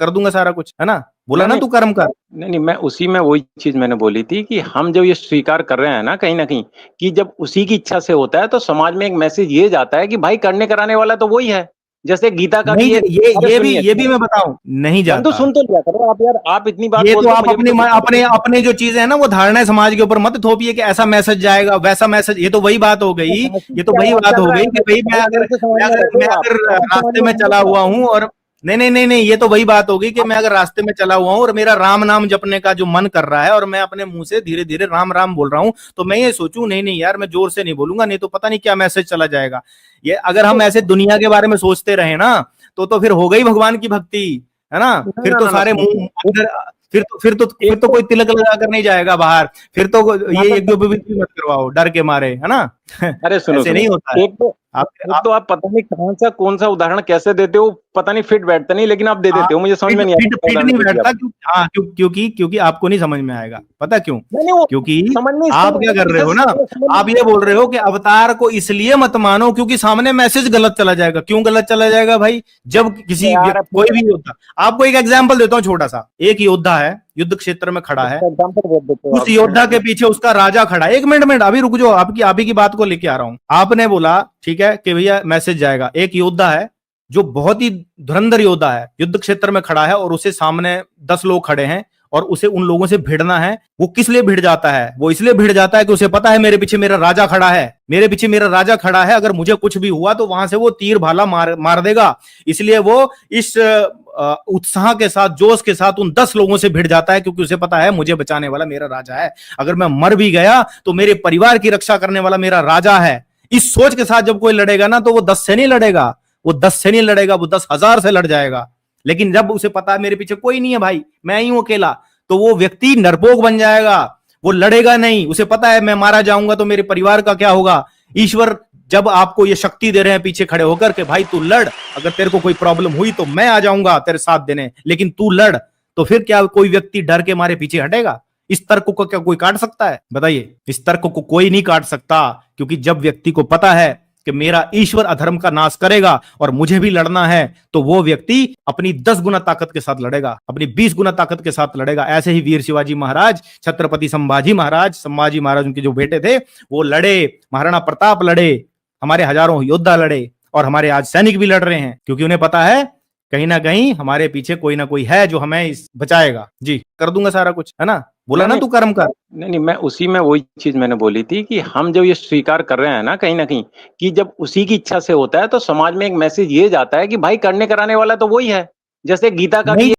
कर दूंगा सारा कुछ, है ना? बोला नहीं ना नहीं तू कर्म कर। नहीं नहीं, मैं उसी में वही चीज मैंने बोली थी कि हम जब ये स्वीकार कर रहे हैं ना कहीं ना कहीं, कि जब उसी की इच्छा से होता है तो समाज में एक मैसेज ये जाता है कि भाई करने कराने वाला तो वही है। जैसे गीता का नहीं, भी एक, अरे सुनिए ये भी मैं बताऊं, नहीं बंधु, जाता। सुन तो लिया करो आप यार, आप इतनी बात ये तो बोलते हो, आप मुझे भी अपने तो सुनना अपने पड़ेगा। अपने जो चीजें हैं ना वो धारणाएं समाज के ऊपर मत थोपिए कि ऐसा मैसेज जाएगा वैसा मैसेज। ये तो वही बात हो गई, मैसेज ये तो क्या वही बात चल हो रहा गई है, कि भाई भाई मेरे से समझ में मैं रखो, अगर आप समझ रास्ते में में हम लोग चला क्या हुआ कर हूँ रहे और नहीं नहीं नहीं नहीं, ये तो वही बात होगी कि मैं अगर रास्ते में चला हुआ हूँ और मेरा राम नाम जपने का जो मन कर रहा है और मैं अपने मुंह से धीरे धीरे राम राम बोल रहा हूँ, तो मैं ये सोचूं नहीं नहीं यार मैं जोर से नहीं बोलूंगा, नहीं तो पता नहीं क्या मैसेज चला जाएगा। ये अगर हम ऐसे दुनिया के बारे में सोचते रहे ना, तो फिर हो गई भगवान की भक्ति, है ना? ना फिर ना तो ना ना, सारे सुनो मुंह सुनो। अंदर, फिर एक तो तो कोई तिलक लगा कर नहीं जाएगा बाहर। फिर तो यहाँ ये पर यज्ञ भी मत करवाओ डर के मारे, है ना? अरे सुनो ऐसे सुनो, नहीं होता है। एक तो आप एक आप तो आप पता नहीं कौन सा उदाहरण कैसे देते हो, पता नहीं फिट बैठता नहीं, लेकिन आप दे देते हो, मुझे समझ फिट में नहीं आता फिट क्या फिट उदाहरण नहीं दे दिया बैठता, आपने। क्योंकि आपको नहीं समझ में आएगा। पता क्यों? नहीं नहीं, वो क्योंकि समझ में इसलिए आप नहीं क्या आता कर कि रहे हो ना, समझ में आप नहीं ये बोल आता। रहे हो कि अवतार को इसलिए मत मानो क्योंकि सामने मैसेज गलत चला जाएगा। क्यों गलत चला जाएगा भाई? जब अरे किसी यार अब कोई भी योद्धा, आपको एक एग्जाम्पल देता हूं छोटा सा। एक योद्धा है, युद्ध क्षेत्र में खड़ा है, एग्जाम्पल बोल देते हो उस आप। योद्धा के पीछे उसका राजा खड़ा है। एक मिनट अभी रुक जाओ, आपकी आप ही की बात को लेके आ रहा हूं। आपने बोला ठीक है कि भैया मैसेज जाएगा। एक योद्धा है जो बहुत ही धुरंधर योद्धा है, युद्ध क्षेत्र में खड़ा है और उसे सामने 10 लोग खड़े हैं और उसे उन लोगों से भिड़ना है। वो किस लिए भिड़ जाता है? वो इसलिए भिड़ जाता है कि उसे पता है मेरे पीछे मेरा राजा खड़ा है, मेरे पीछे मेरा राजा खड़ा है, अगर मुझे कुछ भी हुआ तो वहां से वो तीर भाला मार देगा। इसलिए वो इस उत्साह के साथ, जोश के साथ उन 10 लोगों से भिड़ जाता है, क्योंकि उसे पता है मुझे बचाने वाला मेरा राजा है। अगर मैं मर भी गया तो मेरे परिवार की रक्षा करने वाला मेरा राजा है। इस सोच के साथ जब कोई लड़ेगा ना, तो वो 10 से नहीं लड़ेगा, वो 10 से नहीं लड़ेगा, वो 10,000 से लड़ जाएगा। लेकिन जब उसे पता है मेरे पीछे कोई नहीं है भाई, मैं ही हूं अकेला, तो वो व्यक्ति नरपोक बन जाएगा। वो लड़ेगा नहीं, उसे पता है मैं मारा जाऊंगा तो मेरे परिवार का क्या होगा। ईश्वर जब आपको ये शक्ति दे रहे हैं पीछे खड़े होकर के भाई तू लड़, अगर तेरे को कोई प्रॉब्लम हुई तो मैं आ जाऊंगा तेरे साथ देने, लेकिन तू लड़, तो फिर क्या कोई व्यक्ति डर के मारे पीछे हटेगा? इस तर्क को क्या कोई काट सकता है? बताइए, इस तर्क को कोई नहीं काट सकता। क्योंकि जब व्यक्ति को पता है कि मेरा ईश्वर अधर्म का नाश करेगा और मुझे भी लड़ना है, तो वो व्यक्ति अपनी 10 गुना ताकत के साथ लड़ेगा, अपनी 20 गुना ताकत के साथ लड़ेगा। ऐसे ही वीर शिवाजी महाराज, छत्रपति संभाजी महाराज उनके जो बेटे थे वो लड़े, महाराणा प्रताप लड़े, हमारे हजारों योद्धा लड़े, और हमारे आज सैनिक भी लड़ रहे हैं, क्योंकि उन्हें पता है कहीं ना कहीं हमारे पीछे कोई ना कोई है जो हमें बचाएगा। जी, कर दूंगा सारा कुछ, है ना? बोला नहीं ना नहीं तू कर्म कर। नहीं नहीं, मैं उसी में वही चीज मैंने बोली थी कि हम जब ये स्वीकार कर रहे हैं ना कहीं, कि जब उसी की इच्छा से होता है तो समाज में एक मैसेज ये जाता है कि भाई करने कराने वाला तो वही है। जैसे गीता का भी नहीं